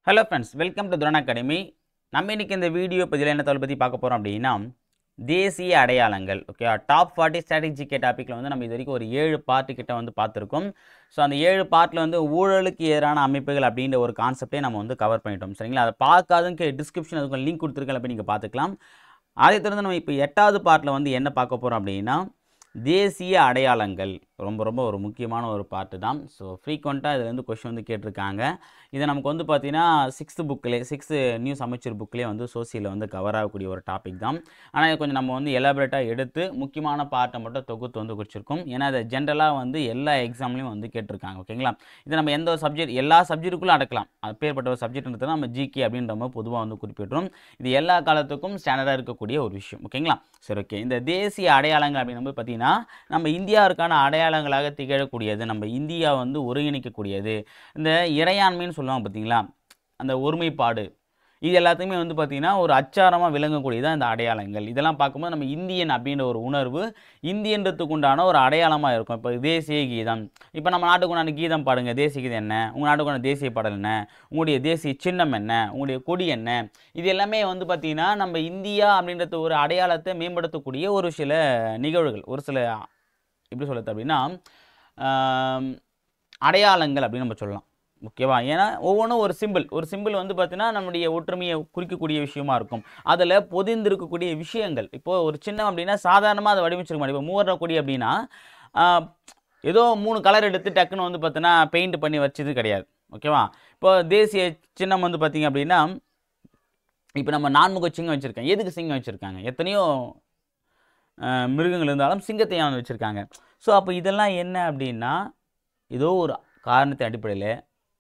Hello friends, welcome to Drona Academy. நம்ம இன்னைக்கு இந்த வீடியோ பதில என்ன தகவல் பத்தி பார்க்க போறோம் அப்படினா தேசிய அடையாளங்கள். ஓகே, டாப் 40 ஸ்ட்ராட்டஜிக் டாபிக்ல வந்து நம்ம இதுவரைக்கும் ஒரு 7 பார்ட் கிட்ட வந்து பார்த்திருக்கோம். சோ அந்த 7 பார்ட்ல வந்து ஊழலுக்கு எதிரான அமைப்புகள் அப்படிங்கற ஒரு கான்செப்டே நம்ம வந்து கவர் பண்ணிட்டோம். சரிங்களா? அத பார்க்காதவங்க டிஸ்கிரிப்ஷன்ல அதுக்கு லிங்க் கொடுத்திருக்கேன், அப்ப நீங்க பார்த்துக்கலாம். அதை தொடர்ந்து நம்ம இப்போ 8வது பார்ட்ல வந்து என்ன பார்க்க போறோம் அப்படினா தேசிய அடையாளங்கள். ரொம்ப ஒரு முக்கியமான ஒரு பார்ட் தான். ஸோ ஃப்ரீக்வெண்ட்டாக இதில் வந்து கொஸ்டின் வந்து கேட்டிருக்காங்க. இதை நமக்கு வந்து பார்த்தீங்கன்னா 6th புக்கிலே 6th நியூ சமச்சீர் புக்லேயே வந்து சோசியலில் வந்து கவர் ஆகக்கூடிய ஒரு டாபிக் தான். ஆனால் இது கொஞ்சம் நம்ம வந்து எலாபரேட்டாக எடுத்து முக்கியமான பார்ட்டை மட்டும் தொகுத்து வந்து குறிச்சிருக்கோம். ஏன்னா அதை ஜென்ரலாக வந்து எல்லா எக்ஸாம்லையும் வந்து கேட்டிருக்காங்க. ஓகேங்களா? இதை நம்ம எந்த ஒரு சப்ஜெக்ட் எல்லா சப்ஜெக்ட்டுக்குள்ளே அடக்கலாம். அப்பேற்பட்ட ஒரு சப்ஜெக்ட்ன்றது நம்ம ஜிகே அப்படின்ற மாதிரி பொதுவாக வந்து குறிப்பிடுறோம். இது எல்லா காலத்துக்கும் ஸ்டாண்டர்டாக இருக்கக்கூடிய ஒரு விஷயம். ஓகேங்களா? சரி, ஓகே. இந்த தேசிய அடையாளங்கள் அப்படின்னு பார்த்தீங்கன்னா நம்ம இந்தியாவிற்கான அடையாளங்களாக திகழக்கூடியது, நம்ம இந்தியா வந்து ஒருங்கிணைக்கக்கூடியது, இந்த இறையாண்மைன்னு சொல்லுவாங்க பார்த்தீங்களா, அந்த ஒருமைப்பாடு, இது எல்லாத்தையுமே வந்து பார்த்தீங்கன்னா ஒரு அச்சாரமாக விளங்கக்கூடியதான் இந்த அடையாளங்கள். இதெல்லாம் பார்க்கும்போது நம்ம இந்தியன் அப்படின்ற ஒரு உணர்வு இந்தியன்றதுக்கு உண்டான ஒரு அடையாளமாக இருக்கும். இப்போ தேசிய கீதம், இப்போ நம்ம நாட்டுக்கு உண்டான கீதம் பாடுங்க, தேசிய கீதம் என்ன, உங்கள் நாட்டுக்கு உண்டான தேசிய பாடல் என்ன, உங்களுடைய தேசிய சின்னம் என்ன, உங்களுடைய கொடி என்ன, இது எல்லாமே வந்து பார்த்தீங்கன்னா நம்ம இந்தியா அப்படின்றது ஒரு அடையாளத்தை மேம்படுத்தக்கூடிய ஒரு சில நிகழ்வுகள், ஒரு சில எப்படி சொல்லுறது அப்படின்னா அடையாளங்கள் அப்படின்னு நம்ம சொல்லலாம். ஓகேவா? ஏன்னா ஒவ்வொன்றும் ஒரு சிம்பிள் வந்து பார்த்தீங்கன்னா நம்முடைய ஒற்றுமையை குறிக்கக்கூடிய விஷயமா இருக்கும். அதில் பொதிந்திருக்கக்கூடிய விஷயங்கள். இப்போது ஒரு சின்னம் அப்படின்னா சாதாரணமாக அதை வடிவமைச்சிருக்க மாட்டோம். இப்போ மூவர்ண கொடி அப்படின்னா ஏதோ 3 கலர் எடுத்து டக்குன்னு வந்து பார்த்தீங்கன்னா பெயிண்ட் பண்ணி வச்சது கிடையாது. ஓகேவா? இப்போ தேசிய சின்னம் வந்து பார்த்தீங்க அப்படின்னா இப்போ நம்ம 4 சிங்கம் வச்சுருக்கேன். எதுக்கு சிங்கம் வச்சுருக்காங்க? எத்தனையோ மிருகங்கள் இருந்தாலும் சிங்கத்தை வந்து வச்சுருக்காங்க. ஸோ அப்போ இதெல்லாம் என்ன அப்படின்னா ஏதோ ஒரு காரணத்தை அடிப்படையில்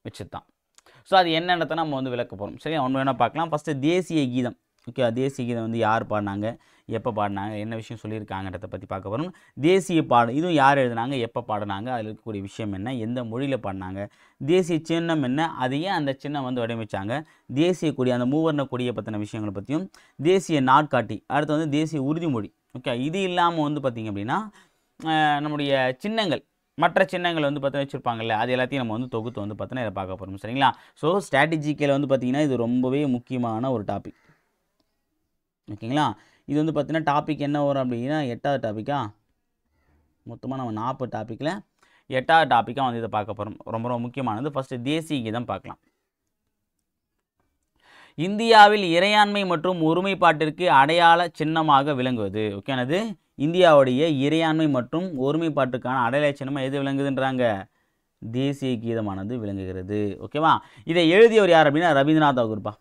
வச்சது தான். ஸோ அது என்னன்றதை நம்ம வந்து விளக்க போகிறோம். சரி, ஒன்று வேணால் பார்க்கலாம். ஃபஸ்ட்டு தேசிய கீதம். ஓகே, தேசிய கீதம் வந்து யார் பாடினாங்க, எப்போ பாடினாங்க, என்ன விஷயம் சொல்லியிருக்காங்கன்றதை பற்றி பார்க்க போகிறோம். தேசிய பாடல் இதுவும் யார் எழுதினாங்க, எப்போ பாடினாங்க, அதில் இருக்கக்கூடிய விஷயம் என்ன, எந்த மொழியில் பாடினாங்க, தேசிய சின்னம் என்ன, அதையே அந்த சின்னம் வந்து வடிவமைச்சாங்க, தேசிய கொடி அந்த மூவர்ண கொடியை பற்றின விஷயங்களை பற்றியும், தேசிய நாட்காட்டி, அடுத்து வந்து தேசிய உறுதிமொழி. ஓகே, இது இல்லாமல் வந்து பார்த்திங்க அப்படின்னா நம்முடைய சின்னங்கள், மற்ற சின்னங்கள் வந்து பார்த்தா வச்சுருப்பாங்கல்ல, அது எல்லாத்தையும் நம்ம வந்து தொகுத்து வந்து பார்த்தோன்னா இதை பார்க்க போகிறோம். சரிங்களா? ஸோ ஸ்ட்ராட்டஜிக்கில் வந்து பார்த்திங்கன்னா இது ரொம்பவே முக்கியமான ஒரு டாபிக். ஓகேங்களா? இது வந்து பார்த்தீங்கன்னா டாபிக் என்ன வரும் அப்படின்னா 8வது டாப்பிக்கா, மொத்தமாக நம்ம 40 டாப்பிக்கில் 8வது டாப்பிக்காக வந்து இதை பார்க்க போகிறோம். ரொம்ப முக்கியமானது. ஃபஸ்ட்டு தேசிய கீதம் பார்க்கலாம். இந்தியாவில் இறையாண்மை மற்றும் ஒருமைப்பாட்டிற்கு அடையாள சின்னமாக விளங்குவது. ஓகேனது இந்தியாவுடைய இறையாண்மை மற்றும் ஒருமைப்பாட்டுக்கான அடையாள சின்னமாக எது விளங்குதுன்றாங்க? தேசிய கீதமானது விளங்குகிறது. ஓகேவா? இதை எழுதியவர் யார் அப்படின்னா ரவீந்திரநாத் தாகூர்ப்பா.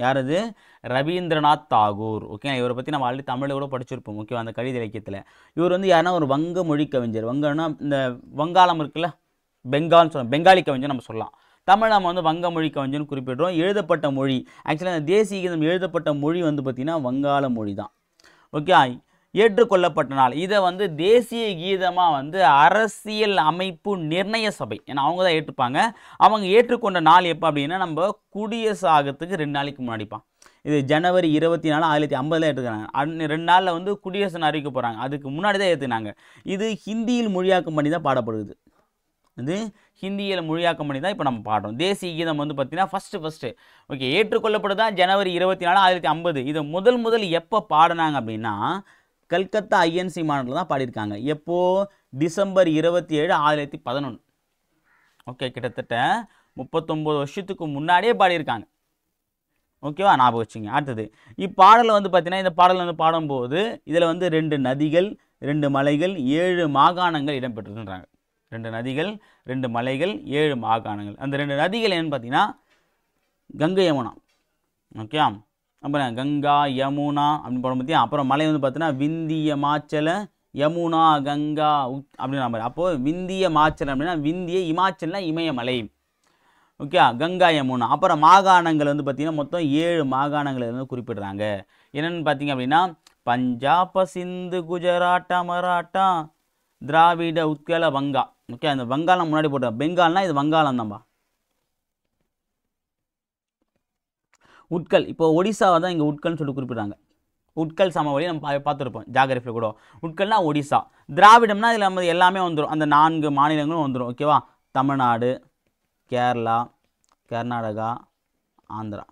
யார் அது? ரவீந்திரநாத் தாகூர். ஓகே, இவரை பற்றி நம்ம ஆல்ரெடி தமிழில் கூட படிச்சிருப்போம். ஓகேவா? அந்த கவிதை இலக்கியத்தில் இவர் வந்து யாருன்னா ஒரு வங்க மொழி கவிஞர். வங்கன்னா இந்த வங்காளம் இருக்குல்ல, பெங்கால்னு சொல்லலாம், பெங்காலி கவிஞர் நம்ம சொல்லலாம். தமிழ் நம்ம வந்து வங்க மொழி கவிஞர்னு குறிப்பிடுறோம். எழுதப்பட்ட மொழி ஆக்சுவலாக அந்த தேசிய கீதம் எழுதப்பட்ட மொழி வந்து பார்த்திங்கன்னா வங்காள மொழி தான். ஓகே, ஏற்றுக்கொள்ளப்பட்ட நாள் இதை வந்து தேசிய கீதமாக வந்து அரசியல் அமைப்பு நிர்ணய சபை, ஏன்னா அவங்க தான் ஏற்றுப்பாங்க, அவங்க ஏற்றுக்கொண்ட நாள் எப்போ அப்படின்னா நம்ம குடியரசு ஆகிறதுக்கு 2 நாளைக்கு முன்னாடிப்பான். இது ஜனவரி 24, 1950 ஏற்றுக்கிறாங்க. 2 நாளில் வந்து குடியரசுன்னு அறிவிக்க போகிறாங்க. அதுக்கு முன்னாடி தான் ஏற்றுனாங்க. இது ஹிந்தியில் மொழியாக்கம் பண்ணி தான் பாடப்படுது. இது ஹிந்தியில் மொழியாக்கம் பண்ணி தான் இப்போ நம்ம பாடுறோம். தேசிய கீதம் வந்து பார்த்தீங்கன்னா ஃபஸ்ட்டு ஓகே ஏற்றுக்கொள்ளப்படுதான் ஜனவரி 24, 1950. இதை முதல் எப்போ பாடினாங்க அப்படின்னா கல்கத்தா ஐஎன்சி மாநாட்டில் தான் பாடியிருக்காங்க. எப்போது? டிசம்பர் 27, 1911. ஓகே, கிட்டத்தட்ட 39 வருஷத்துக்கு முன்னாடியே பாடியிருக்காங்க. ஓகேவா? ஞாபகம் வச்சுங்க. அடுத்தது இப்பாடலில் வந்து பார்த்தீங்கன்னா இந்த பாடல் வந்து பாடும்போது இதில் வந்து 2 நதிகள், 2 மலைகள், 7 மாகாணங்கள் இடம்பெற்றிருக்கின்றாங்க. 2 நதிகள், 2 மலைகள், 7 மாகாணங்கள். அந்த 2 நதிகள் என்னன்னு பார்த்தீங்கன்னா கங்கை, யமுனா. ஓகே, அப்புறம் கங்கா யமுனா அப்படின்னு போட பற்றி, அப்புறம் மலை வந்து பார்த்தீங்கன்னா விந்திய மாச்சல யமுனா கங்கா அப்படின்ற மாதிரி. அப்போது விந்திய மாச்சலம் அப்படின்னா விந்திய, இமாச்சல்னா இமயமலை. ஓகே, கங்கா யமுனா. அப்புறம் மாகாணங்கள் வந்து பார்த்திங்கன்னா மொத்தம் 7 மாகாணங்கள் வந்து குறிப்பிடுறாங்க. என்னென்னு பார்த்தீங்க அப்படின்னா பஞ்சாப், சிந்து, குஜராட், மராட்டா, திராவிட, உத்கல, வங்கா. ஓகே, அந்த வங்காளம் முன்னாடி போட்ட பெங்கால்னா இது வங்காளம் தான்பா. உட்கல், இப்போ ஒடிசாவை தான் இங்கே உட்கல்னு சொல்லி குறிப்பிட்றாங்க. உட்கல் சமவெளி நம்ம பார்த்துருப்போம் ஜாகிரஃபியில் கூட. உட்கல்னா ஒடிசா. திராவிடம்னா இதில் நம்ம எல்லாமே வந்துடும், அந்த 4 மாநிலங்களும் வந்துடும். ஓகேவா? தமிழ்நாடு, கேரளா, கர்நாடகா, ஆந்திரா.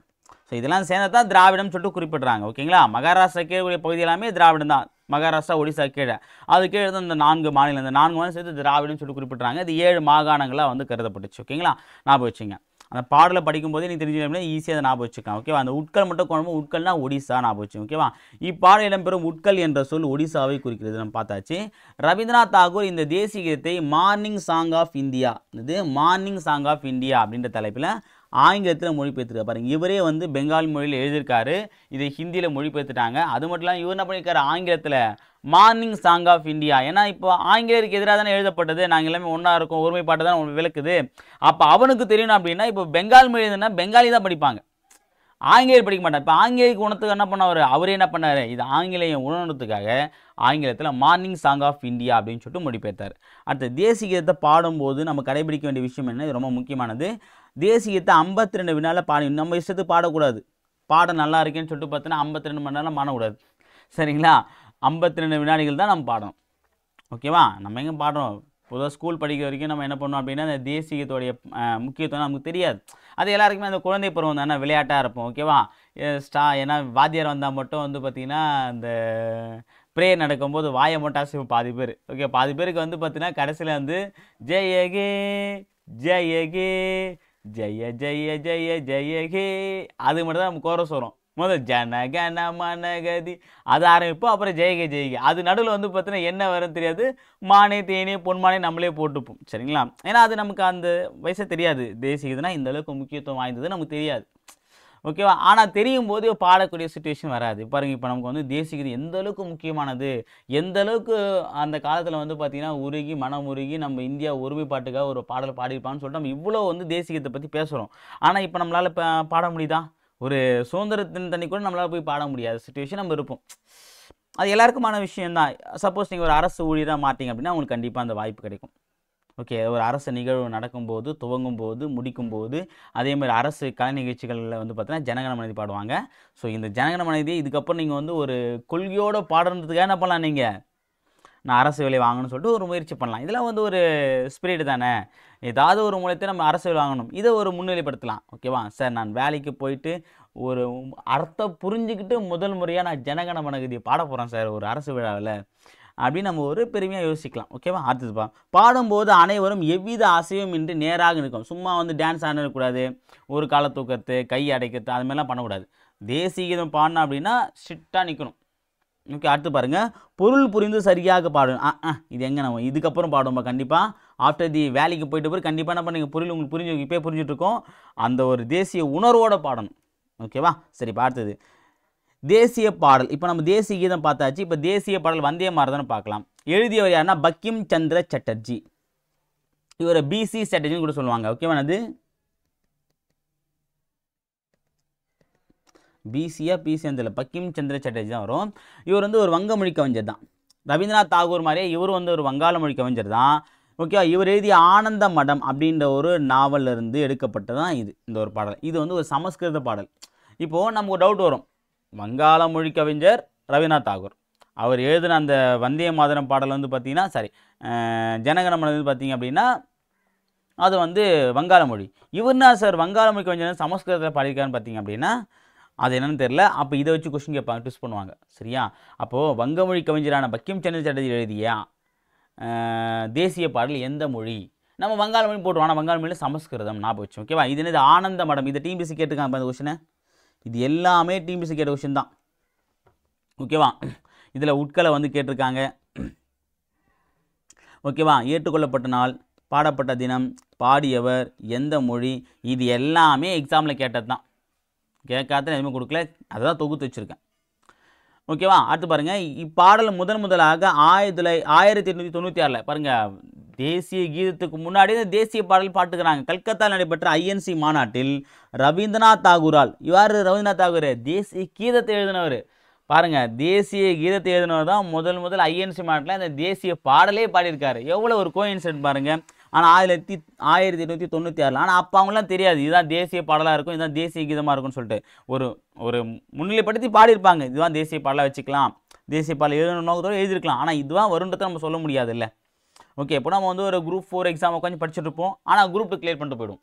ஸோ இதெல்லாம் சேர்ந்து தான் திராவிடம் சொல்லிட்டு குறிப்பிட்றாங்க. ஓகேங்களா? மகாராஷ்டிரா கீழே பகுதி எல்லாமே திராவிடம் தான். மகாராஷ்டிரா, ஒடிசா கீழே அது கீழே தான் இந்த 4 மாநிலம், இந்த 4 மாநிலம் சேர்த்து திராவிடம் சொல்லிட்டு குறிப்பிட்றாங்க. இது 7 மாகாணங்களாக வந்து கருதப்பட்டுச்சு. ஓகேங்களா? ஞாபகம் வச்சுங்க. அந்த பாடலை படிக்கும்போதே நீங்கள் தெரிஞ்சுக்க ஈஸியாக அதை ஞாபகம் வச்சுக்கலாம். ஓகேவா? அந்த உட்கல் மட்டும் குழம்பு, உட்கல்னா ஒடிசா ஞாபகம் வச்சு. ஓகேவா? இப்பாடல் இடம்பெறும் உட்கல் என்ற சொல் ஒடிசாவை குறிக்கிறது. நம்ம பார்த்தாச்சு. ரவீந்திரநாத் தாகூர் இந்த தேசிய கீதத்தை மார்னிங் சாங் ஆஃப் இந்தியா, இது மார்னிங் சாங் ஆஃப் இந்தியா அப்படின்ற தலைப்பில் ஆங்கிலத்தில் மொழிபெயர்த்துருக்காரு. பாருங்க, இவரே வந்து பெங்காலி மொழியில் எழுதியிருக்காரு, இதை ஹிந்தியில் மொழிபெயர்த்துட்டாங்க. அது மட்டும் இல்லாமல் இவர் என்ன பண்ணியிருக்காரு, ஆங்கிலத்தில் மார்னிங் சாங் ஆஃப் இந்தியா. ஏன்னா இப்போ ஆங்கிலேயருக்கு எதிராக தானே எழுதப்பட்டது, நாங்கள் எல்லாமே ஒன்றா இருக்கோம், ஒருமைப்பாட்டை தான் விளக்குது. அப்போ அவனுக்கு தெரியணும் அப்படின்னா இப்போ பெங்கால் மொழி எழுதுனா பெங்காலி தான் படிப்பாங்க, ஆங்கிலேயர் படிக்க மாட்டார். இப்போ ஆங்கிலேயருக்கு உணர்த்துக்கு என்ன பண்ணவர், அவரே என்ன பண்ணார், இது ஆங்கிலேயம் உணர்றதுக்காக ஆங்கிலத்தில் மார்னிங் சாங் ஆஃப் இந்தியா அப்படின்னு சொல்லிட்டு மொழிபெயர்த்தார். அடுத்து தேசிய கீதத்தை பாடும்போது நம்ம கடைபிடிக்க வேண்டிய விஷயம் என்ன, இது ரொம்ப முக்கியமானது. தேசிய கீதத்தை 52 வினால பாடி, நம்ம இஷ்டத்துக்கு பாடக்கூடாது. பாடம் நல்லா இருக்கேன்னு சொல்லிட்டு பார்த்தீங்கன்னா 52 மணி நேரம் பாடக்கூடாது. சரிங்களா? 52 வினாடிகள் தான் நம்ம பாடணும். ஓகேவா? நம்ம எங்கே பாடுறோம், பொதுவாக ஸ்கூல் படிக்கிற வரைக்கும் நம்ம என்ன பண்ணோம் அப்படின்னா அந்த தேசியத்தோடைய முக்கியத்துவம் நமக்கு தெரியாது. அது எல்லாருக்குமே அந்த குழந்தை பருவம் தானே, விளையாட்டாக இருப்போம். ஓகேவா? ஏன்னா வாத்தியார் வந்தால் மட்டும் வந்து பார்த்திங்கன்னா அந்த ப்ரேயர் நடக்கும்போது வாயை மட்டும் அசைவோம் பாதி பேர். ஓகே, பாதி பேருக்கு வந்து பார்த்தீங்கன்னா கடைசியில் வந்து ஜெயகே ஜெயகே ஜெய ஜெய ஜெய ஜெயகே அது மட்டும் தான் நம்ம கோரஸ் வரும். முதல் ஜன கன மனகதி அது ஆரம்பிப்போம், அப்புறம் ஜெயகே ஜெயகே. அது நடுவில் வந்து பார்த்தீங்கன்னா என்ன வரும்னு தெரியாது, மானே தேனே பொன்மானே நம்மளே போட்டுப்போம். சரிங்களா? ஏன்னா அது நமக்கு அந்த வயசே தெரியாது, தேசியதுன்னா இந்த அளவுக்கு முக்கியத்துவம் வாய்ந்தது நமக்கு தெரியாது. ஓகேவா? ஆனால் தெரியும் போது பாடக்கூடிய சுச்சுவேஷன் வராது. பாருங்க, இப்போ நமக்கு வந்து தேசியகீதம் எந்த அளவுக்கு முக்கியமானது, எந்த அளவுக்கு அந்த காலத்தில் வந்து பார்த்திங்கன்னா உருகி மனம் உருகி நம்ம இந்தியா ஒருமைப்பாட்டுக்காக ஒரு பாடல் பாடியிருப்பான்னு சொல்லிட்டு நம்ம இவ்வளோ வந்து தேசியத்தை பற்றி பேசுகிறோம். ஆனால் இப்போ நம்மளால் பாட முடியுதா? ஒரு சுதந்திரத்தின் தண்ணி கூட நம்மளால் போய் பாட முடியாத சுச்சுவேஷன் நம்ம இருப்போம். அது எல்லாருக்குமான விஷயம்தான். சப்போஸ் நீங்கள் ஒரு அரசு ஊழியராக மாட்டீங்க அப்படின்னா உங்களுக்கு கண்டிப்பாக அந்த வாய்ப்பு கிடைக்கும். ஓகே, ஒரு அரசு நிகழ்வு நடக்கும்போது, துவங்கும் போது, முடிக்கும் போது, அதேமாதிரி அரசு கலை நிகழ்ச்சிகளில் வந்து பார்த்தீங்கன்னா ஜனகன மனதி பாடுவாங்க. ஸோ இந்த ஜனகன மனதி இதுக்கப்புறம் நீங்கள் வந்து ஒரு கொள்கையோடு பாடுறதுக்காக என்ன பண்ணலாம், நீங்கள் நான் அரசு வேலை வாங்கணும்னு சொல்லிட்டு ஒரு முயற்சி பண்ணலாம். இதெல்லாம் வந்து ஒரு ஸ்பிரிட் தானே, ஏதாவது ஒரு மூலத்தை நம்ம அரசு வேலை வாங்கணும், இதை ஒரு முன்னிலைப்படுத்தலாம். ஓகேவா? சார் நான் வேலைக்கு போயிட்டு ஒரு அர்த்தம் புரிஞ்சுக்கிட்டு முதல் முறையாக நான் ஜனகன மனகதியை பாட போகிறேன் சார் ஒரு அரசு விழாவில் அப்படின்னு நம்ம ஒரு பெருமையாக யோசிக்கலாம். ஓகேவா? அடுத்ததுப்பா, பாடும்போது அனைவரும் எவ்வித அசைவும் இன்றி நேராக நிற்கும். சும்மா வந்து டான்ஸ் ஆடக்கூடாது, ஒரு காலை தூக்கிறது, கை அடைக்கிறது, அது மாதிரிலாம் பண்ணக்கூடாது. தேசிய கீதம் பாடணும் அப்படின்னா ஸ்ட்ரிக்டாக நிற்கணும். ஓகே, அடுத்து பாருங்கள், பொருள் புரிந்து சரியாக பாடணும். இது எங்கே நம்ம இதுக்கப்புறம் பாடுவோம்பா கண்டிப்பாக. ஆஃப்டர் தி வேலைக்கு போயிட்டு போய் கண்டிப்பாக என்ன பண்ணுங்க, பொருள் உங்களுக்கு புரிஞ்சு இப்போ புரிஞ்சுட்ருக்கோம், அந்த ஒரு தேசிய உணர்வோடு பாடணும். ஓகேவா? சரி, பார்த்தது தேசிய பாடல். இப்போ நம்ம தேசிய கீதம் பார்த்தாச்சு. இப்போ தேசிய பாடல் வந்தே மாதர்னு பார்க்கலாம். எழுதியவர் யாருன்னா பங்கிம் சந்திர சட்டர்ஜி. இவரை பிசி சட்டர்ஜின்னு கூட சொல்லுவாங்க. ஓகேவா? அது பிசியா பிசிஎந்தில் பங்கிம் சந்திர சட்டர்ஜி தான் வரும். இவர் வந்து ஒரு வங்க மொழி கவிஞர் தான். ரவீந்திரநாத் தாகூர் மாதிரியே இவர் வந்து ஒரு வங்காள மொழி கவிஞர் தான். ஓகேவா? இவர் எழுதிய ஆனந்த மடம் அப்படின்ற ஒரு நாவலில் இருந்து எடுக்கப்பட்டது தான் இந்த ஒரு பாடல். இது வந்து ஒரு சமஸ்கிருத பாடல். இப்போது நமக்கு டவுட் வரும், வங்காள மொழி கவிஞர் ரவீந்திரநாத் தாகூர், அவர் எழுதின அந்த வந்தே மாதரம் பாடல் வந்து பார்த்திங்கன்னா ஜனகன மனம் வந்து பார்த்திங்க அப்படின்னா அது வந்து வங்காள மொழி. இவர்னா சார் வங்காள மொழி கவிஞர் சமஸ்கிருதத்தில் பாடியிருக்காருன்னு பார்த்திங்க அப்படின்னா அது என்னென்னு தெரில. அப்போ இதை வச்சு கொஸ்டின் கேட்பாங்க, ட்விஸ்ட் பண்ணுவாங்க. சரியா? அப்போது வங்கமொழி கவிஞரான பங்கிம் சந்திர சட்டர்ஜி எழுதிய தேசிய பாடல் எந்த மொழி? நம்ம வங்காள மொழி போட்டுருவோம், ஆனால் வங்காள மொழியில் சமஸ்கிருதம் ஞாபகம் வச்சோம். ஓகேவா? இது என்னது ஆனந்த மடம். இதை டிபிசி கேட்டுக்காங்க அந்த கொஸ்டினை. இது எல்லாமே டிபிசி கேட்ட கொஸ்டின் தான். ஓகேவா? இதில் உட்கலை வந்து கேட்டிருக்காங்க. ஓகேவா? ஏற்றுக்கொள்ளப்பட்ட நாள், பாடப்பட்ட தினம், பாடியவர், எந்த மொழி, இது எல்லாமே எக்ஸாமில் கேட்டது தான். கேட்காத எதுவுமே கொடுக்கல, அதை தான் தொகுத்து வச்சுருக்கேன். ஓகேவா? அடுத்து பாருங்கள், இப்பாடல் முதலாக 1896 பாருங்கள், தேசிய கீதத்துக்கு முன்னாடி தேசிய பாடல் பாட்டுக்கிறாங்க. கல்கத்தாவில் நடைபெற்ற ஐஎன்சி மாநாட்டில் ரவீந்திரநாத் தாகூரால், இவ்வாறு ரவீந்திரநாத் தாகூர் தேசிய கீதத்தை எழுதினவர். பாருங்கள், தேசிய கீதத்தை எழுதினவர் தான் முதல் ஐஎன்சி மாநாட்டில் அந்த தேசிய பாடலே பாடியிருக்காரு. எவ்வளோ ஒரு கோஇன்சிடென்ட் பாருங்கள். ஆனால் 1896. ஆனால் அப்போ அவங்களாம் தெரியாது இதுதான் தேசிய பாடலாக இருக்கும், இதுதான் தேசிய கீதமாக இருக்கும்னு சொல்லிட்டு ஒரு முன்னிலைப்படுத்தி பாடியிருப்பாங்க. இதுதான் தேசிய பாடலாக வச்சுக்கலாம், தேசிய பாடல் எழுதணும் நோக்கத்தோடு எழுதியிருக்கலாம். ஆனால் இதுதான் வருன்றதை நம்ம சொல்ல முடியாது இல்லை. ஓகே, இப்போ நம்ம வந்து ஒரு குரூப் 4 எக்ஸாம் உட்காந்து படிச்சுட்டு இருப்போம், ஆனால் குரூப் 2 கிளியர் பண்ணிட்டு போயிடும்.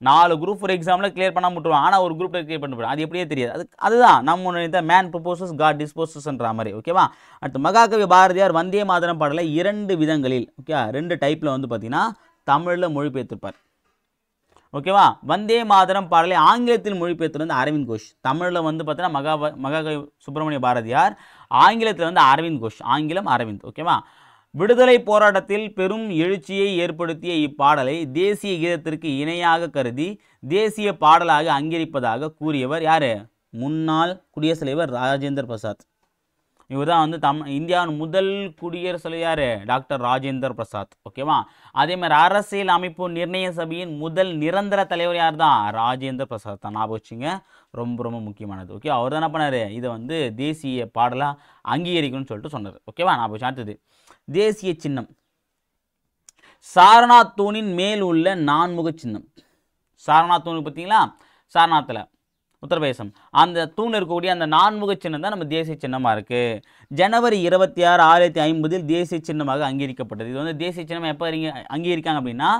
4 குரூப் ஒரு எக்ஸாமில் கிளியர் பண்ணாம விட்டுருவாங்க, ஆனால் ஒரு குரூப்பில் கிளியர் பண்ண போகிறோம், அது எப்படியே தெரியாது. அதுதான் நம்ம இந்த மேன் ப்ரொபோசஸ் காட் டிஸ்போசஸ்ன்ற மாதிரி. ஓகேவா. அடுத்து மகாகவி பாரதியார் வந்தே மாதரம் பாடலை 2 விதங்களில், ஓகே 2 டைப்பில் வந்து பார்த்தீங்கன்னா தமிழில் மொழிபெயர்த்திருப்பார். ஓகேவா. வந்தே மாதரம் பாடலை ஆங்கிலத்தில் மொழிபெயர்த்து வந்து அரவிந்த் கோஷ். தமிழில் வந்து பார்த்தீங்கன்னா மகாகவி சுப்பிரமணிய பாரதியார், ஆங்கிலத்தில் வந்து அரவிந்த் கோஷ், ஆங்கிலம் அரவிந்த். ஓகேவா. விடுதலை போராட்டத்தில் பெரும் எழுச்சியை ஏற்படுத்திய இப்பாடலை தேசிய கீதத்திற்கு இணையாக கருதி தேசிய பாடலாக அங்கீகரிப்பதாக கூறியவர் யாரு? முன்னாள் குடியரசுத் தலைவர் ராஜேந்திர பிரசாத். இவர் தான் வந்து இந்தியாவின் முதல் குடியரசுத் தலைவர் யாரு? டாக்டர் ராஜேந்திர பிரசாத். ஓகேவா. அதே மாதிரி அரசியல் அமைப்பு நிர்ணய சபையின் முதல் நிரந்தர தலைவர் யார் தான்? ராஜேந்திர பிரசாத் தான். ஞாபகம் வச்சுங்க, ரொம்ப ரொம்ப முக்கியமானது. ஓகே, அவர் தான் என்ன பண்ணாரு? இதை வந்து தேசிய பாடலாக அங்கீகரிக்கணும்னு சொல்லிட்டு சொன்னார். ஓகேவா. ஞாபகம் வச்சு. அடுத்தது தேசிய சின்னம். சாரநாத் தூணின் மேல் உள்ள நான்முக சின்னம். சாரநாத் தூணு பார்த்தீங்களா? சாரநாத்தில் உத்தரப்பிரதேசம், அந்த தூண் இருக்கக்கூடிய அந்த நான்முக சின்னம் தான் நம்ம தேசிய சின்னமாக இருக்குது. ஜனவரி 26, 1950 தேசிய சின்னமாக அங்கீகரிக்கப்பட்டது. இது வந்து தேசிய சின்னம் எப்போ அங்கீகரிக்காங்க அப்படின்னா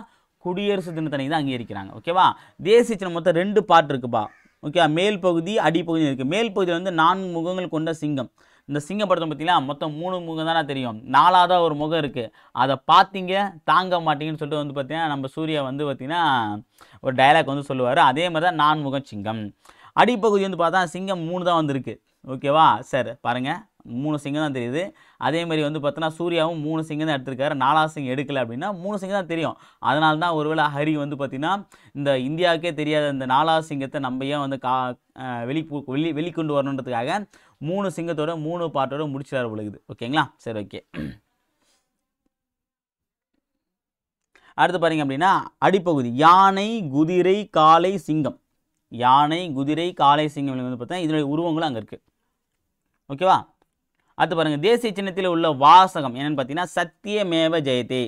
குடியரசு தினத்தன்னைக்கு தான் அங்கீகரிக்கிறாங்க. ஓகேவா. தேசிய சின்னம் மொத்தம் 2 பார்ட் இருக்குப்பா. ஓகே, மேல் பகுதி அடிப்பகுதி இருக்குது. மேல் பகுதி வந்து 4 முகங்கள் கொண்ட சிங்கம். இந்த சிங்க படத்தை பார்த்தீங்களா, மொத்தம் 3 முகம் தானே தெரியும், 4ஆவதாக ஒரு முகம் இருக்குது. அதை பார்த்தீங்க தாங்க மாட்டீங்கன்னு சொல்லிட்டு வந்து பார்த்தீங்கன்னா நம்ம சூர்யா வந்து பார்த்தீங்கன்னா ஒரு டைலாக் வந்து சொல்லுவார். அதே மாதிரி தான் 4 முகம் சிங்கம். அடிப்பகுதி வந்து பார்த்தா சிங்கம் 3 தான் வந்திருக்கு. ஓகேவா. சார் பாருங்கள், 3 சிங்கம் தான் தெரியுது. அதே மாதிரி வந்து பார்த்தோன்னா சூர்யாவும் 3 சிங்கம் தான் எடுத்திருக்காரு, 4ஆவது சிங்கம் எடுக்கலை அப்படின்னா 3 சிங்கம் தான் தெரியும். அதனால தான் ஒருவேளை ஹரி வந்து பார்த்தீங்கன்னா இந்த இந்தியாவுக்கே தெரியாத இந்த 4ஆவது சிங்கத்தை நம்ம ஏன் வந்து வெளிக்கொண்டு வரணுன்றதுக்காக 3 சிங்கத்தோட 3 பாட்டோட முடிச்சிடாரு பொழுது. ஓகேங்களா. சரி, ஓகே. அடுத்து பாருங்க அப்படின்னா அடிப்பகுதி யானை, குதிரை, காளை, சிங்கம். யானை, குதிரை, காளை, சிங்கம் வந்து பார்த்தா இதனுடைய உருவங்களும் அங்கே இருக்குது. ஓகேவா. அடுத்து பாருங்கள் தேசிய சின்னத்தில் உள்ள வாசகம் என்னென்னு பார்த்தீங்கன்னா சத்தியமேவ ஜெயதே.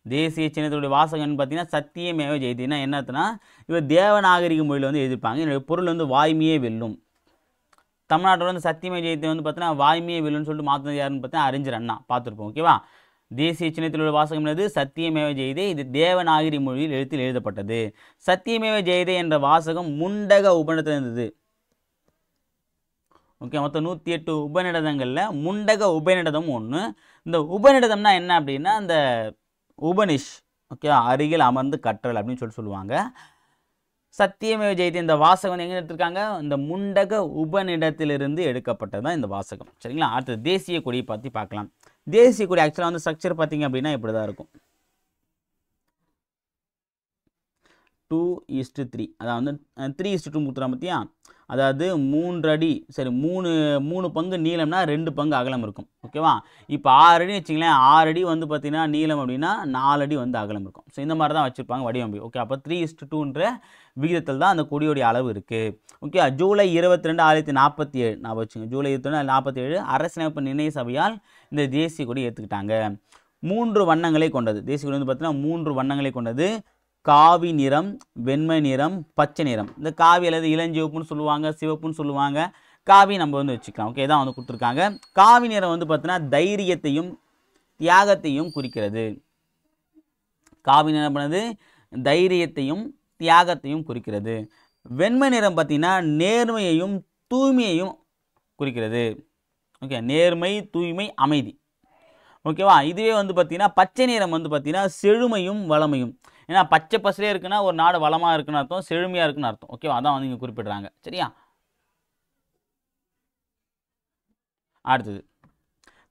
தேசிய சின்னத்தினுடைய வாசகம் என்னன்னு பார்த்தீங்கன்னா சத்தியமேவ ஜெயதேன்னா என்ன அர்த்தம்னா இவர் தேவநாகரிக மொழியில் வந்து எழுதியிருப்பாங்க. என்னுடைய பொருள் வந்து வாய்மையே வெல்லும். தமிழ்நாட்டில் வந்து சத்தியமே ஜெயத்தை வந்து பார்த்தீங்கன்னா வாய்மையே வெல்லும்னு சொல்லிட்டு மாற்றினது யாருன்னு பார்த்தீங்கன்னா அறிஞர் அண்ணா. பார்த்துருப்போம். ஓகேவா. தேசிய சின்னத்தில் உள்ள வாசகம் என்னது? சத்தியமேவ ஜெயதே. இது தேவநாகரி மொழியில் எழுதப்பட்டது. சத்தியமேவ ஜெயதே என்ற வாசகம் முண்டக உபநிடத்தில் இருந்தது. ஓகே, மொத்தம் 108 உபநிடதங்களில் முண்டக உபநிடதம் ஒன்று. இந்த உபநிடதம்னா என்ன அப்படின்னா இந்த உபனிஷ், ஓகே, அருகில் அமர்ந்து கற்றல் அப்படின்னு சொல்லுவாங்க. சத்தியமேவ ஜெயதே இந்த வாசகம் வந்து எங்கே எடுத்திருக்காங்க? இந்த முண்டக உபநிடத்திலிருந்து எடுக்கப்பட்டது தான் இந்த வாசகம். சரிங்களா. அடுத்தது தேசிய கொடியை பற்றி பார்க்கலாம். தேசிய கொடி ஆக்சுவலாக வந்து ஸ்ட்ரக்சர் பார்த்தீங்க அப்படின்னா இப்படி தான் இருக்கும். 2:3, அதாவது 3:2 கொடுத்துறா பார்த்தியா. அதாவது 3 அடி, சரி 3 பங்கு நீளம்னா 2 பங்கு அகலம் இருக்கும். ஓகேவா. இப்போ 6 அடி வச்சிங்களேன், 6 அடி வந்து பார்த்தீங்கன்னா நீளம் அப்படின்னா 4 அடி வந்து அகலம் இருக்கும். ஸோ இந்த மாதிரி தான் வச்சுருப்பாங்க வடிவமைப்பு. ஓகே, அப்போ 3:2ன்ற விகிதத்தில் தான் அந்த கொடியோடைய அளவு இருக்குது. ஓகே, ஜூலை 22, 1947 நான் வச்சுங்க. ஜூலை 22, 1947 அரசியலமைப்பு நிர்ணய சபையால் இந்த தேசிய கொடி ஏற்றுக்கிட்டாங்க. 3 வண்ணங்களை கொண்டது. தேசிய கொடி வந்து பார்த்தீங்கன்னா 3 வண்ணங்களை கொண்டது. காவி நிறம், வெண்மை நிறம், பச்சை நிறம். இந்த காவி அல்லது இளஞ்சிவப்புன்னு சொல்லுவாங்க, சிவப்புன்னு சொல்லுவாங்க. காவி நம்ம வந்து வச்சுக்கலாம். ஓகே, இதான் வந்து கொடுத்துருக்காங்க. காவி நிறம் வந்து பார்த்தீங்கன்னா தைரியத்தையும் தியாகத்தையும் குறிக்கிறது. காவி நிறம் பண்ணது தைரியத்தையும் தியாகத்தையும் குறிக்கிறது. வெண்மை நிறம் பார்த்தீங்கன்னா நேர்மையையும் தூய்மையையும் குறிக்கிறது. ஓகே, நேர்மை, தூய்மை, அமைதி. ஓகேவா. இதுவே வந்து பார்த்தீங்கன்னா பச்சை நிறம் வந்து பார்த்தீங்கன்னா செழுமையும் வளமையும். ஏன்னா பச்சை பசுலே இருக்குன்னா ஒரு நாடு வளமாக இருக்குன்னு அர்த்தம், செழுமையாக இருக்குன்னு அர்த்தம். ஓகேவா. அதான் வந்து இங்கே குறிப்பிடுறாங்க. சரியா. அடுத்தது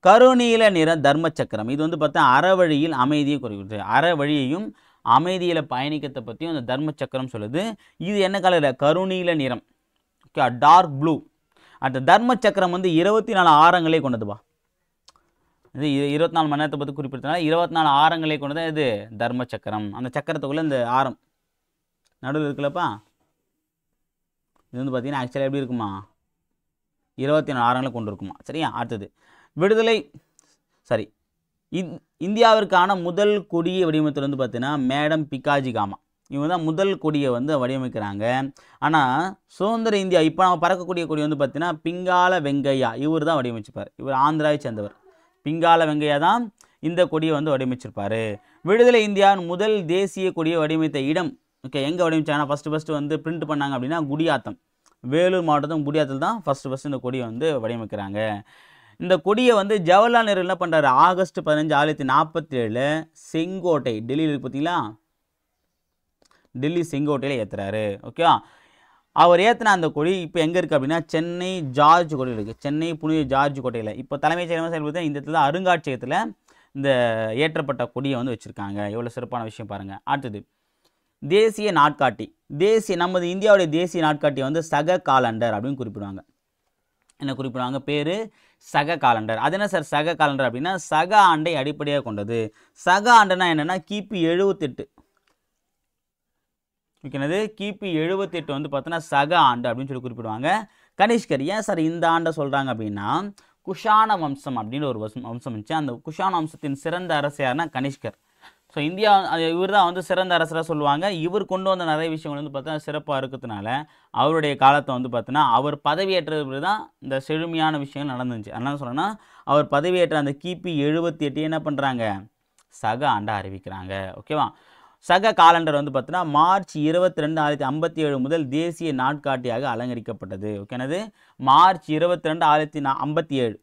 கருநீல நிற தர்ம சக்கரம். இது வந்து பார்த்தா அறவழியில் அமைதியை குறிக்கிறது. அறவழியையும் அமைதியில் பயணிக்கத்தை பற்றியும் அந்த தர்ம சக்கரம் சொல்லுது. இது என்ன கலர்? கருநீல நிறம். Okay, dark blue. அடுத்த தர்ம சக்கரம் வந்து 24 ஆரங்களே கொண்டதுப்பா. இது 24 மணி நேரத்தை பற்றி குறிப்பிட்டதுனால 24 ஆரங்களை கொண்டது இது தர்ம சக்கரம். அந்த சக்கரத்துக்குள்ளே இந்த ஆரம் நடுவில் இருக்குல்லப்பா, இது வந்து பார்த்தீங்கன்னா ஆக்சுவலாக எப்படி இருக்குமா? 24 ஆரங்களை கொண்டு இருக்குமா. சரியா. அடுத்தது இந்தியாவிற்கான முதல் கொடியை வடிவமைத்தது வந்து பார்த்தீங்கன்னா மேடம் பிகாஜி காமா. இவங்க தான் முதல் கொடியை வந்து வடிவமைக்கிறாங்க. ஆனால் சுதந்திர இந்தியா இப்போ நம்ம பறக்கக்கூடிய கொடி வந்து பார்த்தீங்கன்னா பிங்கால வெங்கையா இவர் தான் வடிவமைச்சிருப்பார். இவர் ஆந்திராவை சேர்ந்தவர். பிங்கால வெங்கையா தான் இந்த கொடியை வந்து வடிவமைச்சிருப்பார். விடுதலை இந்தியாவின் முதல் தேசிய கொடியை வடிவமைத்த இடம் ஓகே, எங்கே வடிவமைச்சாங்கன்னா ஃபஸ்ட்டு வந்து பிரிண்ட் பண்ணாங்க அப்படின்னா குடியாத்தம், வேலூர் மாவட்டத்தும் குடியாத்தத்தில் தான் ஃபஸ்ட்டு இந்த கொடியை வந்து வடிவமைக்கிறாங்க. இந்த கொடியை வந்து ஜவஹர்லால் நேரு என்ன பண்ணுறாரு, ஆகஸ்ட் 15, 1947 செங்கோட்டை, டெல்லியில் இருக்கு பார்த்தீங்களா, டெல்லி செங்கோட்டையில் ஏற்றுறாரு. ஓகேவா, அவர் ஏற்றின அந்த கொடி இப்போ எங்கே இருக்குது அப்படின்னா சென்னை ஜார்ஜ் கோட்டையில் இருக்குது. சென்னை புனித ஜார்ஜ் கோட்டையில் இப்போ தலைமைச் செயலகம் செயல்படுத்த இந்த இடத்துல அருங்காட்சியகத்தில் இந்த ஏற்றப்பட்ட கொடியை வந்து வச்சுருக்காங்க. எவ்வளோ சிறப்பான விஷயம் பாருங்கள். அடுத்தது தேசிய நாட்காட்டி. நமது இந்தியாவுடைய தேசிய நாட்காட்டியை வந்து சக காலண்டர் அப்படின்னு குறிப்பிடுவாங்க. என்ன குறிப்பிடுவாங்க, பேர் சக காலண்டர். அது என்ன சார் சக காலண்டர் அப்படின்னா சக ஆண்டை அடிப்படையாக கொண்டது. சக ஆண்டுனா என்னென்னா கிபி 78. ஓகேனது கிபி 78 வந்து பார்த்தோன்னா சக ஆண்டு அப்படின்னு சொல்லி குறிப்பிடுவாங்க. கனிஷ்கர், ஏன் சார் இந்த ஆண்டை சொல்கிறாங்க அப்படின்னா குஷான வம்சம் அப்படின்னு ஒரு வம்சம் இருந்துச்சு. அந்த குஷான வம்சத்தின் சிறந்த அரசு யாருன்னா கனிஷ்கர். ஸோ இந்தியா இவர் தான் வந்து சிறந்த அரசராக சொல்லுவாங்க. இவர் கொண்டு வந்த நிறைய விஷயங்கள் வந்து பார்த்தா சிறப்பாக இருக்கிறதுனால அவருடைய காலத்தை வந்து பார்த்தோன்னா அவர் பதவியேற்றது தான் இந்த செழுமையான விஷயங்கள் நடந்துச்சு. அதனால சொல்லணும்னா அவர் பதவியேற்ற அந்த கிபி 78 என்ன பண்ணுறாங்க, சக ஆண்டை அறிவிக்கிறாங்க. ஓகேவா, சக காலண்டர் வந்து பார்த்தோன்னா மார்ச் 22, 1957 முதல் தேசிய நாட்காட்டியாக அலங்கரிக்கப்பட்டது. ஓகேனது மார்ச் 22, 1957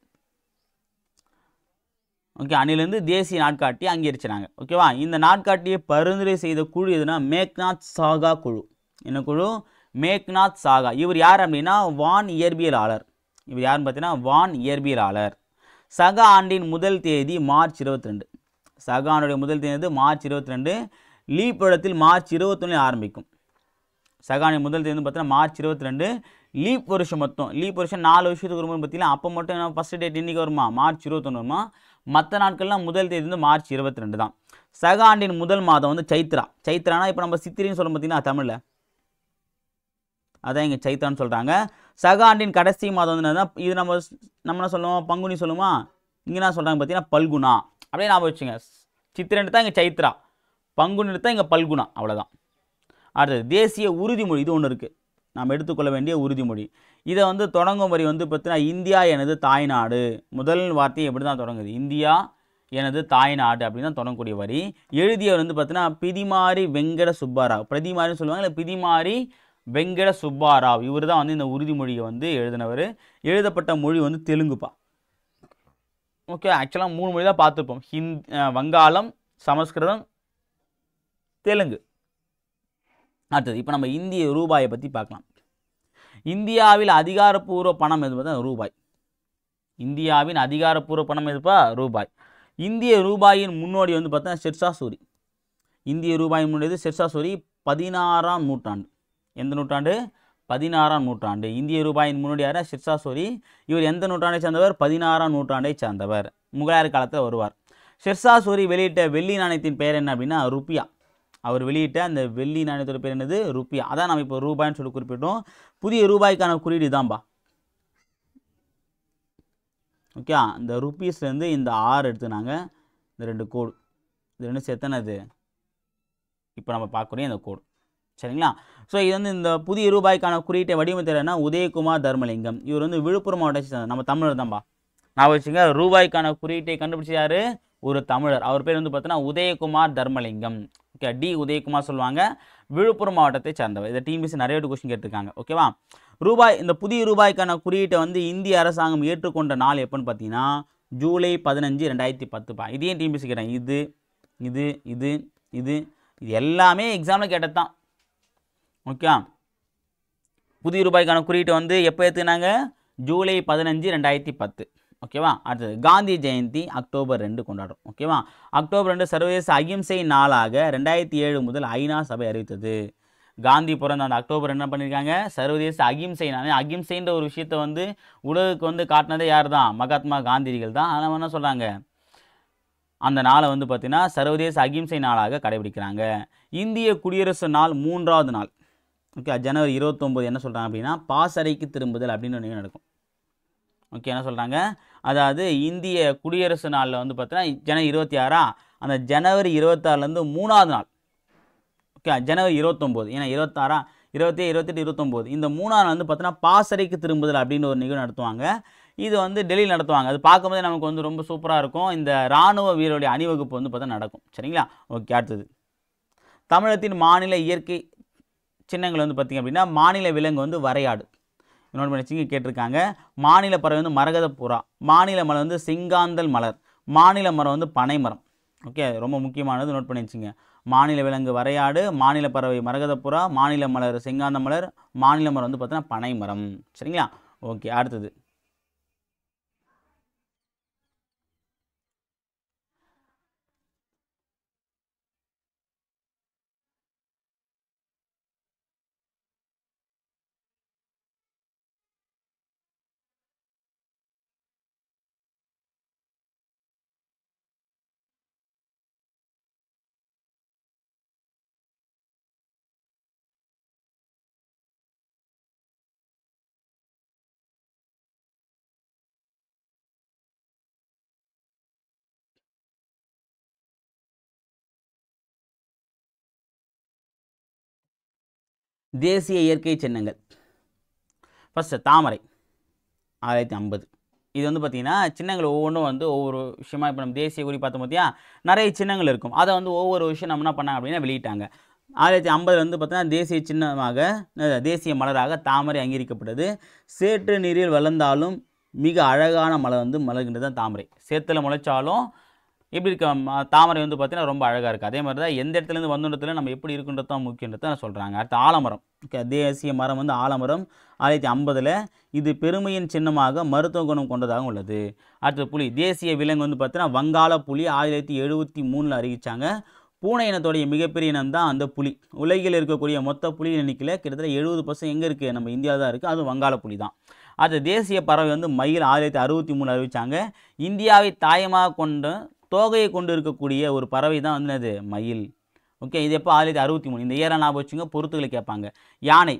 ஓகே அன்னிலிருந்து தேசிய நாட்காட்டி அங்கீகரிச்சினாங்க. ஓகேவா, இந்த நாட்காட்டியை பரிந்துரை செய்த குழு எதுனா மேக்நாத் சாகா குழு. என்ன குழு, மேக்நாத் சாகா. இவர் யார் அப்படின்னா வான் இயற்பியலாளர். இவர் யாருன்னு பார்த்தீங்கன்னா வான் இயற்பியலாளர். சக ஆண்டின் முதல் தேதி மார்ச் 22. சக ஆண்டுடைய முதல் தேதி மார்ச் 22. லீப் வருடத்தில் மார்ச் 21 ஆரம்பிக்கும். சக ஆண்டின் முதல் தேதி பார்த்தீங்கன்னா மார்ச் 22. லீப் வருஷம் மொத்தம், லீப் வருஷம் 4 வருஷத்துக்கு வரும்போது பார்த்தீங்கன்னா அப்போ மட்டும் என்ன ஃபஸ்ட் டேட் இன்றைக்கி வருமா, மார்ச் 21 வருமா. மற்ற நாட்கள்லாம் முதல் தேதி வந்து மார்ச் 22 தான். சக ஆண்டின் முதல் மாதம் வந்து சைத்ரா. சைத்ரானா இப்போ நம்ம சித்திரைன்னு சொல்ல பார்த்தீங்கன்னா தமிழில் அதான் இங்கே சைத்ரான்னு சொல்கிறாங்க. சக ஆண்டின் கடைசி மாதம் வந்து என்னன்னா இது நம்ம என்ன சொல்லுவோம், பங்குனி சொல்லுமா, இங்கே என்ன சொல்கிறாங்க பார்த்தீங்கன்னா பல்குணா. அப்படியே ஞாபகம் வச்சுங்க, சித்திரை தான் இங்கே சைத்ரா, பங்குனி தான் இங்கே பல்குணா, அவ்வளோதான். அடுத்தது தேசிய உறுதிமொழி. இது ஒன்று இருக்குது, நாம் எடுத்துக்கொள்ள வேண்டிய உறுதிமொழி. இதை வந்து தொடங்கும் வரி வந்து பார்த்தீங்கன்னா இந்தியா எனது தாய்நாடு. முதல் வார்த்தை எப்படி தான் தொடங்குது, இந்தியா எனது தாய்நாடு அப்படின்னு தான் தொடங்கக்கூடிய வரி. எழுதியவர் வந்து பார்த்தீங்கன்னா பிதிமாரி வெங்கட சுப்பாராவ். பிரதிமாரின்னு சொல்லுவாங்க, இல்லை பிதிமாரி வெங்கட சுப்பாராவ். இவர் தான் வந்து இந்த உறுதிமொழியை வந்து எழுதினவர். எழுதப்பட்ட மொழி வந்து தெலுங்குப்பா. ஓகே, ஆக்சுவலாக 3 மொழி தான் பார்த்துப்போம், வங்காளம், சமஸ்கிருதம், தெலுங்கு. அடுத்தது இப்போ நம்ம இந்திய ரூபாயை பற்றி பார்க்கலாம். இந்தியாவில் அதிகாரப்பூர்வ பணம் எது பார்த்தா ரூபாய். இந்தியாவின் அதிகாரப்பூர்வ பணம் எதுப்பா, ரூபாய். இந்திய ரூபாயின் முன்னோடி வந்து பார்த்தா ஷெர்ஷா சூரி. இந்திய ரூபாயின் முன்னோடி ஷெர்ஷா சூரி 16ஆம் நூற்றாண்டு. எந்த நூற்றாண்டு, 16ஆம் நூற்றாண்டு. இந்திய ரூபாயின் முன்னோடி யாரா, ஷெர்ஷா சூரி. இவர் எந்த நூற்றாண்டை சேர்ந்தவர், 16ஆம் நூற்றாண்டை சேர்ந்தவர். முகலாயர் காலத்தில் வருவார். ஷெர்ஷா சூரி வெளியிட்ட வெள்ளி நாணயத்தின் பெயர் என்ன அப்படின்னா ருப்பியா. அவர் வெளியிட்ட அந்த வெள்ளி நாணயத்தோட பேர் என்னது, ருப்பியா. அதான் நம்ம இப்போ ரூபாய்ன்னு சொல்லி குறிப்பிட்டோம். புதிய ரூபாய்க்கான குறியீடு தான்பா. ஓகே, இந்த ருப்பீஸ்லேருந்து இந்த 6 எடுத்துனாங்க, இந்த 2 கோடு, இது 2 சேர்த்தனது இப்போ நம்ம பார்க்கக்கூடிய இந்த கோடு. சரிங்களா. ஸோ இது வந்து இந்த புதிய ரூபாய்க்கான குறியீட்டை வடிவமைத்தனா உதயகுமார் தர்மலிங்கம். இவர் வந்து விழுப்புரம் மாவட்டத்தை சேர்ந்த நம்ம தமிழர் தான்பா. நான் வச்சுங்க, ரூபாய்க்கான குறியீட்டை கண்டுபிடிச்ச யார், ஒரு தமிழர். அவர் பேர் வந்து பார்த்தீங்கன்னா உதயகுமார் தர்மலிங்கம். ஓகே, டி உதயகுமார் சொல்லுவாங்க, விழுப்புரம் மாவட்டத்தை சேர்ந்தவர். இதை டிஎன்பிஎஸ்சி நிறைய கொஸ்டின் கேட்டிருக்காங்க. ஓகேவா. ரூபாய், இந்த புதிய ரூபாய்க்கான குறியீட்டை வந்து இந்திய அரசாங்கம் ஏற்றுக்கொண்ட நாள் எப்போன்னு பார்த்தீங்கன்னா ஜூலை 15, 2010பா. இதையும் டிஎன்பிஎஸ்சி கேட்டேன். இது இது இது இது இது எல்லாமே எக்ஸாமில் கேட்டது தான். ஓகே, புதிய ரூபாய்க்கான குறியீட்டை வந்து எப்போ ஏற்றுனாங்க, ஜூலை 15, 2010. ஓகேவா. அடுத்தது காந்தி ஜெயந்தி அக்டோபர் 2 கொண்டாடுறோம். ஓகேவா. அக்டோபர் 2 சர்வதேச அகிம்சை நாளாக 2007 முதல் ஐநா சபை அறிவித்தது. காந்தி பிறந்த அந்த அக்டோபர் என்ன பண்ணியிருக்காங்க, சர்வதேச அகிம்சை நாள். அகிம்சைன்ற ஒரு விஷயத்தை வந்து உலகுக்கு வந்து காட்டினதே யார் தான், மகாத்மா காந்தியடிகள் தான். அதனால் என்ன சொல்கிறாங்க, அந்த நாளை வந்து பார்த்திங்கன்னா சர்வதேச அகிம்சை நாளாக கடைபிடிக்கிறாங்க. இந்திய குடியரசு நாள் 3ஆவது நாள். ஓகே, ஜனவரி 29 என்ன சொல்கிறாங்க அப்படின்னா பாசறைக்கு திரும்புதல் அப்படின்னு ஒன்று நடக்கும். ஓகே, என்ன சொல்கிறாங்க, அதாவது இந்திய குடியரசு நாளில் வந்து பார்த்தீங்கன்னா ஜனவரி 26 அந்த ஜனவரி 26லேருந்து 3ஆவது நாள். ஓகே, ஜனவரி 29, ஏன்னா 26, 27, 28, 29 இந்த 3ஆவது நாள் வந்து பார்த்தீங்கன்னா பாசறைக்கு திரும்புதல் அப்படின்னு ஒரு நிகழ்வு நடத்துவாங்க. இது வந்து டெல்லியில் நடத்துவாங்க. அது பார்க்கும்போது நமக்கு வந்து ரொம்ப சூப்பராக இருக்கும். இந்த இராணுவ வீரருடைய அணிவகுப்பு வந்து பார்த்தா நடக்கும். சரிங்களா. ஓகே, அடுத்தது தமிழகத்தின் மாநில இயற்கை சின்னங்கள் வந்து பார்த்திங்க அப்படின்னா மாநில விலங்கு வந்து வரையாடு. நோட் பண்ணி வச்சுங்க, கேட்டிருக்காங்க. மாநில பறவை வந்து மரகத புறா, மாநில மலர் வந்து செங்காந்தல் மலர், மாநில மரம் வந்து பனை மரம். ஓகே, ரொம்ப முக்கியமானது, நோட் பண்ணி வச்சுங்க. மாநில விலங்கு வரையாடு, மாநில பறவை மரகத புறா, மாநில மலர் செங்காந்த மலர், மாநில மரம் வந்து பார்த்தீங்கன்னா பனை மரம். சரிங்களா? ஓகே, அடுத்தது தேசிய இயற்கை சின்னங்கள். ஃபர்ஸ்ட் தாமரை 1950. இது வந்து பார்த்தீங்கன்னா சின்னங்கள் ஒவ்வொன்றும் வந்து ஒவ்வொரு விஷயமா, இப்போ நம்ம தேசிய குறி பார்த்தோம் பார்த்தியா, நிறைய சின்னங்கள் இருக்கும். அதை வந்து ஒவ்வொரு விஷயம் நம்ம என்ன பண்ணாங்க அப்படின்னா வெளியிட்டாங்க. 1950 வந்து பார்த்தீங்கன்னா தேசிய சின்னமாக, தேசிய மலராக தாமரை அங்கீகரிக்கப்பட்டது. சேற்று நீரில் வளர்ந்தாலும் மிக அழகான மலர் வந்து மலர்கின்றது தான் தாமரை. சேத்துல முளைச்சாலும் எப்படி இருக்க தாமரை வந்து பார்த்தீங்கன்னா ரொம்ப அழகாக இருக்குது. அதே மாதிரி தான் எந்த இடத்துலேருந்து வந்த இடத்துல நம்ம எப்படி இருக்குன்றது தான் முக்கியன்றதை சொல்கிறாங்க. அடுத்து ஆலமரம். ஓகே, தேசிய மரம் வந்து ஆலமரம் 1950. இது பெருமையின் சின்னமாக மருத்துவ குணம் கொண்டதாக உள்ளது. அடுத்து புலி. தேசிய விலங்கு வந்து பார்த்தீங்கன்னா வங்காள புலி 1973 அறிவித்தாங்க. பூனை இனத்தோடைய மிகப்பெரிய இனம் தான் அந்த புலி. உலகில் இருக்கக்கூடிய மொத்த புலி எண்ணிக்கையில் கிட்டத்தட்ட 70% எங்கே இருக்குது? நம்ம இந்தியாவில் தான் இருக்குது. அது வங்காள புலி தான். அது தேசிய பறவை வந்து மயில் 1963 அறிவித்தாங்க. இந்தியாவை தாயமாக கொண்ட தோகையை கொண்டு இருக்கக்கூடிய ஒரு பறவை தான் வந்து அது மயில். ஓகே, இது எப்போ? 1963. இந்த இயரை ஞாபகம் வச்சுங்க, பொறுத்துக்களை கேட்பாங்க. யானை.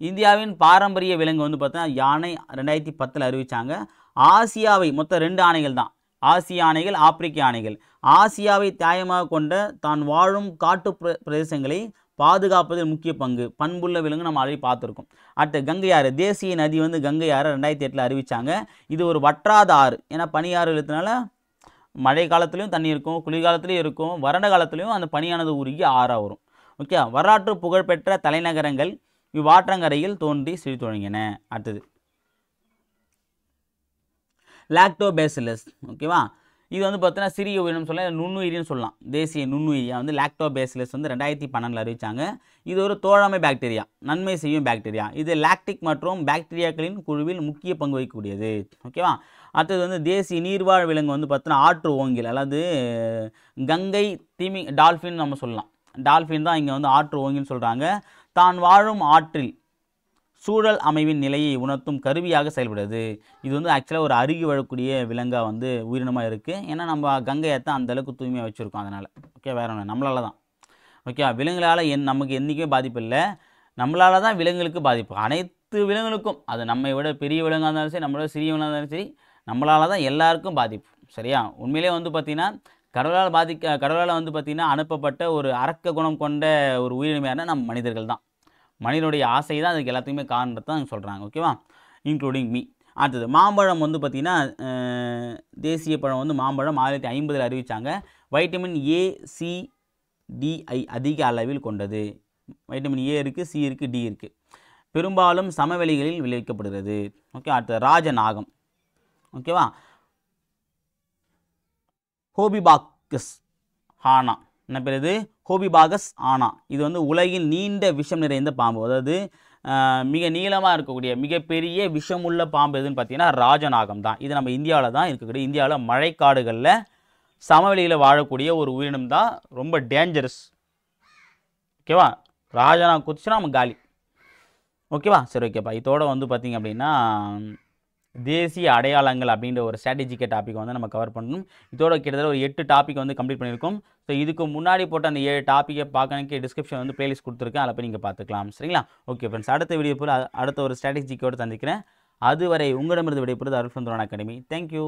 இந்தியாவின் பாரம்பரிய விலங்கு வந்து பார்த்தீங்கன்னா யானை 2010 அறிவித்தாங்க. ஆசியாவை மொத்தம் 2 ஆணைகள் தான், ஆசிய யானைகள், ஆப்பிரிக்க யானைகள். ஆசியாவை தாயமாக கொண்ட தான் வாழும் காட்டு பிரதேசங்களை பாதுகாப்பதில் முக்கிய பங்கு பண்புள்ள விலங்கு நம்ம ஆல்ரெடி பார்த்துருக்கோம். அடுத்து கங்கை ஆறு. தேசிய நதி வந்து கங்கை ஆறு 2008 அறிவித்தாங்க. இது ஒரு வற்றாத ஆறு. ஏன்னா பனியாறு எழுத்துனால மழை காலத்துலேயும் தண்ணி இருக்கும், குளிர்காலத்துலேயும் இருக்கும், வறண்ட காலத்துலேயும் அந்த பனியானது உருகி ஆறாக வரும். ஓகே, வரலாற்று புகழ்பெற்ற தலைநகரங்கள் இவ்வாற்றங்கரையில் தோன்றி செழித்தொழுங்கின. அடுத்தது லாக்டோபேசிலஸ். ஓகேவா, இது வந்து பார்த்தீங்கன்னா சிறிய உயிரினம் சொல்லலாம், நுண்ணுயிரின்னு சொல்லலாம். தேசிய நுண்ணுயிரியா வந்து லாக்டோபேசிலஸ் வந்து 2012 அறிவித்தாங்க. இது ஒரு தோழமை பாக்டீரியா, நன்மை செய்யும் பாக்டீரியா. இது லாக்டிக் மற்றும் பாக்டீரியாக்களின் குழுவில் முக்கிய பங்கு வகிக்கக்கூடியது. ஓகேவா. அடுத்தது வந்து தேசிய நீர்வாழ் விலங்கு வந்து பார்த்தீங்கன்னா ஆற்று ஓங்கில், அதாவது கங்கை டால்ஃபின் நம்ம சொல்லலாம். டால்ஃபின் தான் இங்கே வந்து ஆற்று ஓங்கின்னு சொல்கிறாங்க. தான் வாழும் ஆற்றில் சூழல் அமைவின் நிலையை உணர்த்தும் கருவியாக செயல்படுது. இது வந்து ஆக்சுவலாக ஒரு அருகி வாழக்கூடிய விலங்காக வந்து உயிரினமாக இருக்குது. ஏன்னா நம்ம கங்கையை தான் அந்தளவுக்கு தூய்மையாக வச்சுருக்கோம் அதனால். ஓகே, வேற ஒன்று நம்மளால தான். ஓகே, விலங்குகளால் நமக்கு என்றைக்குமே பாதிப்பு இல்லை, நம்மளால தான் விலங்குகளுக்கு பாதிப்பு. அனைத்து விலங்குகளுக்கும், அது நம்மை விட பெரிய விலங்காக இருந்தாலும் சரி, நம்மளோட சிறிய விலங்காக இருந்தாலும் சரி, நம்மளால தான் எல்லாருக்கும் பாதிப்பு. சரியா? உண்மையிலே வந்து பார்த்திங்கன்னா கடவுளால் வந்து பார்த்திங்கன்னா அனுப்பப்பட்ட ஒரு அரக்க குணம் கொண்ட ஒரு உயிரினமையான நம்ம மனிதர்கள் தான். மனிதனுடைய ஆசை தான் அதுக்கு எல்லாத்துக்குமே காரணத்தை தான் சொல்கிறாங்க. ஓகேவா, இன்க்ளூடிங் மீ. அடுத்தது மாம்பழம் வந்து பார்த்திங்கன்னா தேசிய பழம் வந்து மாம்பழம் 1950 அறிவித்தாங்க. வைட்டமின் ஏ, சி, டிஐ அதிக அளவில் கொண்டது. வைட்டமின் ஏ இருக்குது, சி இருக்குது, டி இருக்குது. பெரும்பாலும் சமவெளிகளில் விளைவிக்கப்படுகிறது. ஓகே, அடுத்தது ராஜநாகம். ஓகேவா, ஹோபிபாகஸ் ஆனா. என்ன பேர் இது? ஹோபிபாகஸ் ஆனா. இது வந்து உலகின் நீண்ட விஷம் நிறைந்த பாம்பு. அதாவது மிக நீளமாக இருக்கக்கூடிய மிகப்பெரிய விஷமுள்ள பாம்பு எதுன்னு பார்த்தீங்கன்னா ராஜநாகம் தான். இது நம்ம இந்தியாவில் தான் இருக்கக்கூடிய, இந்தியாவில் மழைக்காடுகளில் சமவெளியில் வாழக்கூடிய ஒரு உயிரினம் தான். ரொம்ப டேஞ்சரஸ். ஓகேவா, ராஜநாகம் குதிச்சுன்னா நம்ம காலி. ஓகேவா, சரி ஓகேப்பா. இதோட வந்து பார்த்திங்க அப்படின்னா தேசிய அடையாளங்கள் அப்படின்ற ஒரு ஸ்ட்ராட்டஜிக்கல் டாபிக் வந்து நம்ம கவர் பண்ணணும். இதோட கிட்டத்தட்ட ஒரு 8 டாபிக் வந்து கம்ப்ளீட் பண்ணியிருக்கோம். ஸோ இதுக்கு முன்னாடி போட்ட அந்த 7 டாப்பிக்கை பார்க்கறதுக்கு டிஸ்கிரிப்ஷன் வந்து பிளேலிஸ்ட் கொடுத்துருக்கேன், அதில் போய் நீங்கள் பார்த்துக்கலாம். சரிங்களா? ஓகே ஃப்ரெண்ட்ஸ், அடுத்த வீடியோ போல் அடுத்த ஒரு ஸ்ட்ராட்டஜிக்கோடு சந்திக்கிறேன். அதுவரை உங்களிடமிருந்து விடைபெறுவது அருள் ஃப்ரம் துரான் அகாடமி. தேங்க்யூ.